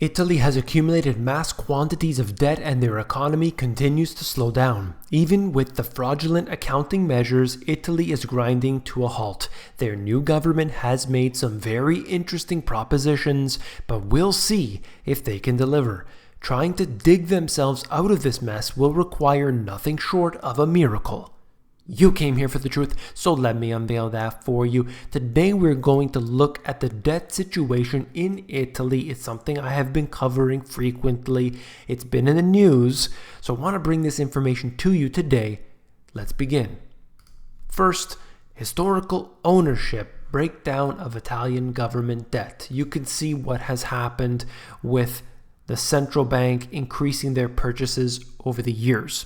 Italy has accumulated mass quantities of debt and their economy continues to slow down. Even with the fraudulent accounting measures, Italy is grinding to a halt. Their new government has made some very interesting propositions, but we'll see if they can deliver. Trying to dig themselves out of this mess will require nothing short of a miracle. You came here for the truth, so let me unveil that for you. Today we're going to look at the debt situation in Italy. It's something I have been covering frequently. It's been in the news, so I want to bring this information to you today. Let's begin. First, historical ownership breakdown of Italian government debt. You can see what has happened with the central bank increasing their purchases over the years.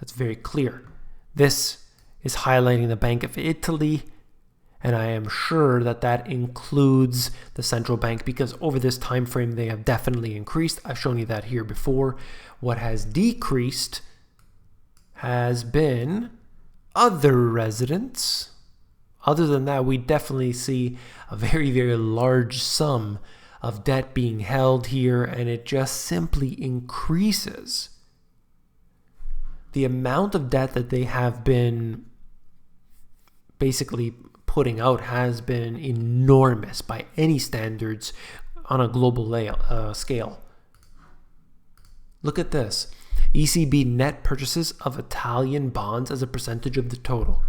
That's very clear. This is highlighting the Bank of Italy, and I am sure that that includes the central bank because over this time frame they have definitely increased. I've shown you that here before. What has decreased has been other residents. Other than that, we definitely see a very, very large sum of debt being held here, and it just simply increases. The amount of debt that they have been basically putting out has been enormous by any standards on a global scale. Look at this. ECB net purchases of Italian bonds as a percentage of the total.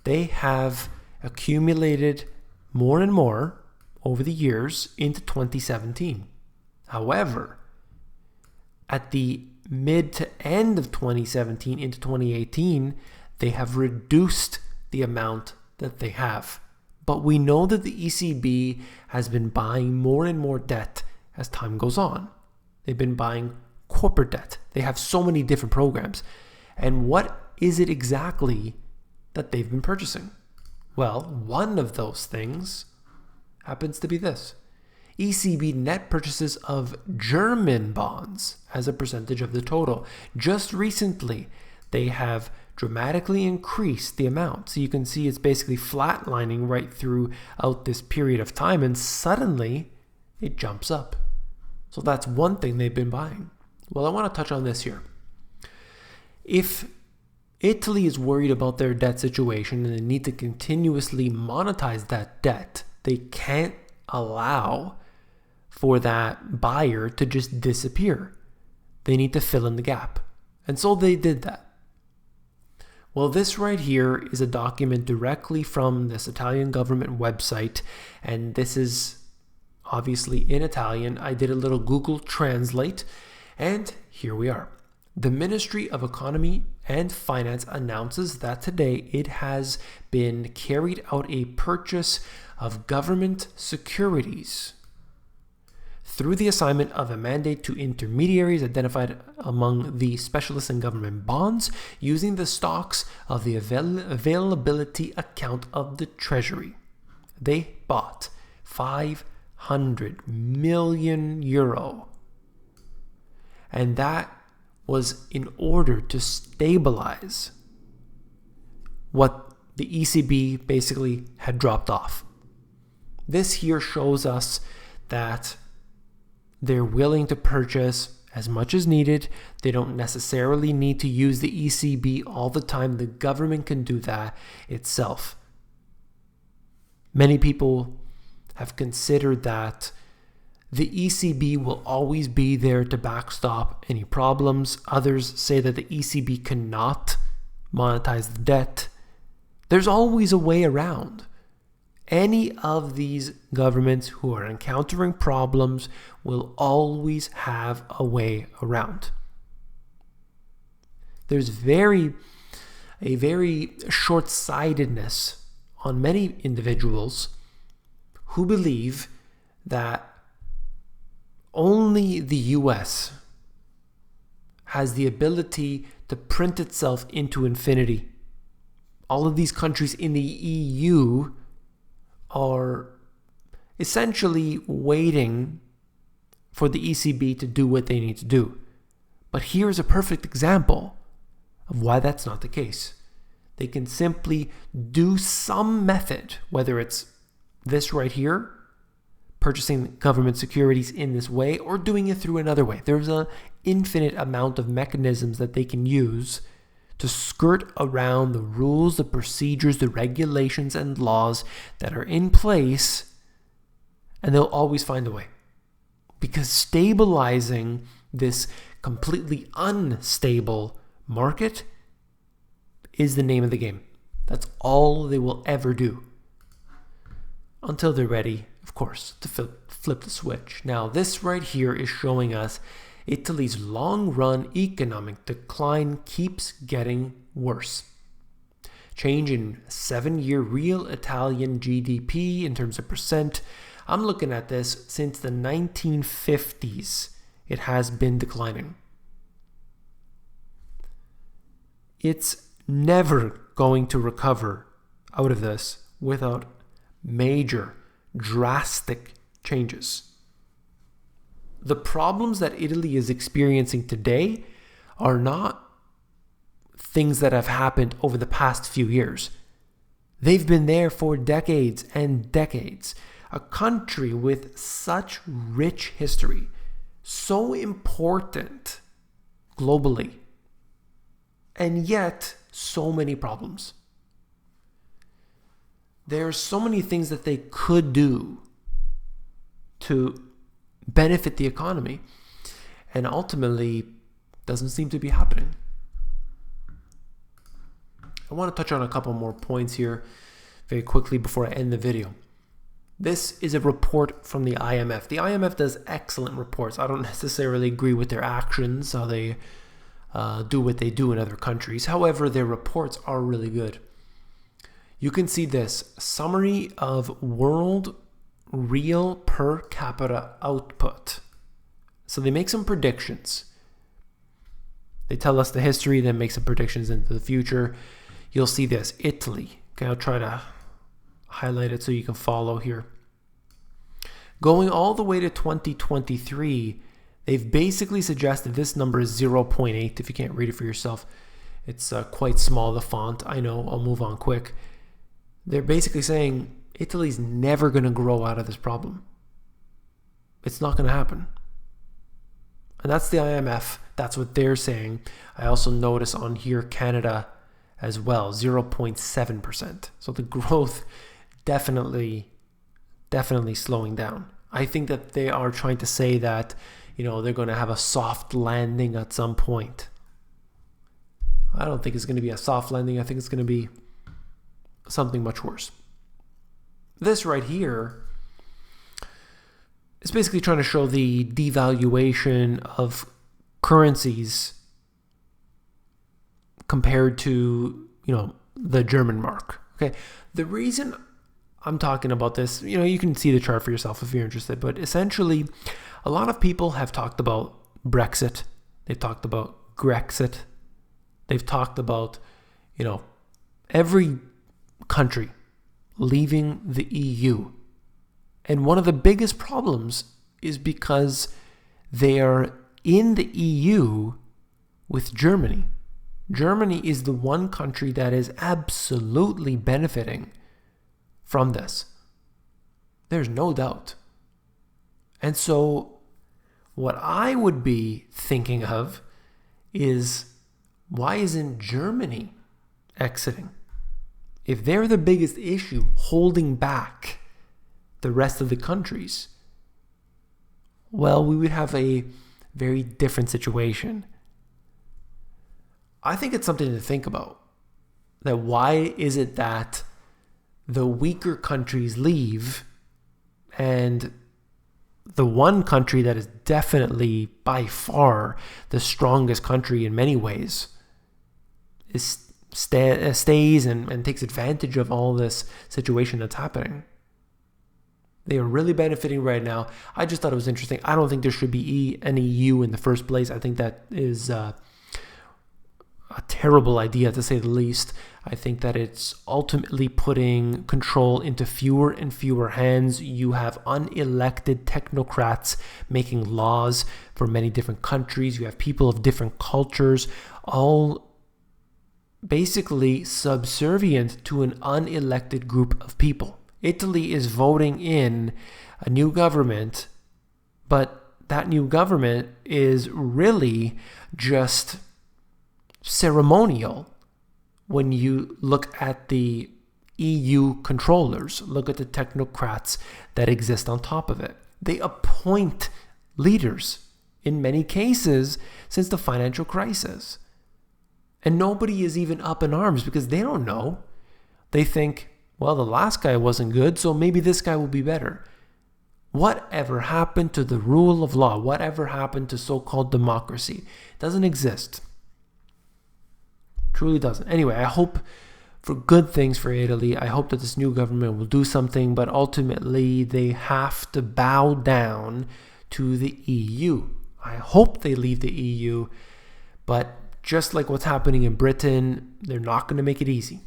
They have accumulated more and more over the years into 2017. However, at the mid to end of 2017 into 2018, they have reduced the amount that they have. But we know that the ECB has been buying more and more debt as time goes on. They've been buying corporate debt. They have so many different programs. And what is it exactly that they've been purchasing? Well, one of those things happens to be this. ECB net purchases of German bonds as a percentage of the total. Just recently, they have dramatically increased the amount. So you can see it's basically flatlining right throughout this period of time, and suddenly it jumps up. So that's one thing they've been buying. Well, I want to touch on this here. If Italy is worried about their debt situation and they need to continuously monetize that debt, they can't allow for that buyer to just disappear. They need to fill in the gap. And so they did that. Well, this right here is a document directly from this Italian government website, and this is obviously in Italian. I did a little Google Translate, and here we are. The Ministry of Economy and Finance announces that today it has been carried out a purchase of government securities through the assignment of a mandate to intermediaries identified among the specialists in government bonds using the stocks of the availability account of the Treasury. They bought 500 million euro. And that was in order to stabilize what the ECB basically had dropped off. This here shows us that they're willing to purchase as much as needed. They don't necessarily need to use the ECB all the time. The government can do that itself. Many people have considered that the ECB will always be there to backstop any problems. Others say that the ECB cannot monetize the debt. There's always a way around. Any of these governments who are encountering problems will always have a way around. There's a very short-sightedness on many individuals who believe that only the US has the ability to print itself into infinity. All of these countries in the EU are essentially waiting for the ECB to do what they need to do. But here's a perfect example of why that's not the case. They can simply do some method, whether it's this right here, purchasing government securities in this way or doing it through another way. There's an infinite amount of mechanisms that they can use to skirt around the rules, the procedures, the regulations, and laws that are in place, and they'll always find a way. Because stabilizing this completely unstable market is the name of the game. That's all they will ever do. Until they're ready, of course, to flip the switch. Now, this right here is showing us Italy's long-run economic decline keeps getting worse. Change in 7-year real Italian GDP in terms of percent. I'm looking at this since the 1950s. It has been declining. It's never going to recover out of this without major, drastic changes. The problems that Italy is experiencing today are not things that have happened over the past few years. They've been there for decades and decades. A country with such rich history, so important globally, and yet so many problems. There are so many things that they could do to benefit the economy, and ultimately doesn't seem to be happening. I want to touch on a couple more points here very quickly before I end the video. This is a report from the IMF. The IMF does excellent reports. I don't necessarily agree with their actions, how they do what they do in other countries. However, their reports are really good. You can see this summary of world real per capita output. So they make some predictions. They tell us the history, then make some predictions into the future. You'll see this, Italy. Okay, I'll try to highlight it so you can follow here. Going all the way to 2023, they've basically suggested this number is 0.8. If you can't read it for yourself, it's quite small, the font. I know, I'll move on quick. They're basically saying Italy's never going to grow out of this problem. It's not going to happen. And that's the IMF. That's what they're saying. I also notice on here Canada as well, 0.7%. So the growth definitely slowing down. I think that they are trying to say that, they're going to have a soft landing at some point. I don't think it's going to be a soft landing. I think it's going to be something much worse. This right here is basically trying to show the devaluation of currencies compared to, the German mark. Okay. The reason I'm talking about this, you can see the chart for yourself if you're interested, but essentially a lot of people have talked about Brexit. They've talked about Grexit. They've talked about, every country leaving the EU. And one of the biggest problems is because they are in the EU with Germany. Germany is the one country that is absolutely benefiting from this. There's no doubt. And so what I would be thinking of is, why isn't Germany exiting? If they're the biggest issue holding back the rest of the countries, well, we would have a very different situation. I think it's something to think about. That why is it that the weaker countries leave and the one country that is definitely by far the strongest country in many ways stays and takes advantage of all this situation that's happening. They are really benefiting right now. I just thought it was interesting. I don't think there should be an EU in the first place. I think that is a terrible idea, to say the least. I think that it's ultimately putting control into fewer and fewer hands. You have unelected technocrats making laws for many different countries. You have people of different cultures, all basically subservient to an unelected group of people. Italy is voting in a new government, but that new government is really just ceremonial. When you look at the EU controllers, look at the technocrats that exist on top of it. They appoint leaders in many cases since the financial crisis. And nobody is even up in arms because they don't know. They think, well, the last guy wasn't good, so maybe this guy will be better. Whatever happened to the rule of law? Whatever happened to so-called democracy? It doesn't exist. Truly doesn't. Anyway, I hope for good things for Italy. I hope that this new government will do something, but ultimately they have to bow down to the EU. I hope they leave the EU, but just like what's happening in Britain, they're not going to make it easy.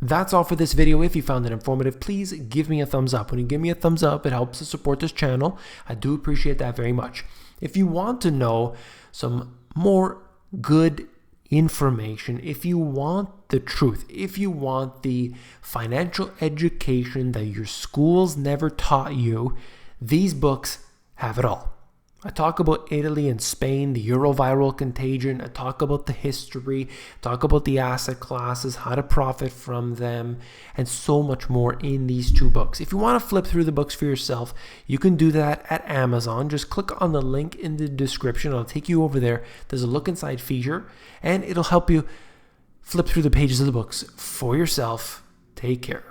That's all for this video. If you found it informative, please give me a thumbs up. When you give me a thumbs up, it helps to support this channel. I do appreciate that very much. If you want to know some more good information, if you want the truth, if you want the financial education that your schools never taught you, these books have it all. I talk about Italy and Spain, the Euroviral contagion. I talk about the history, talk about the asset classes, how to profit from them, and so much more in these two books. If you want to flip through the books for yourself, you can do that at Amazon. Just click on the link in the description. I'll take you over there. There's a look inside feature, and it'll help you flip through the pages of the books for yourself. Take care.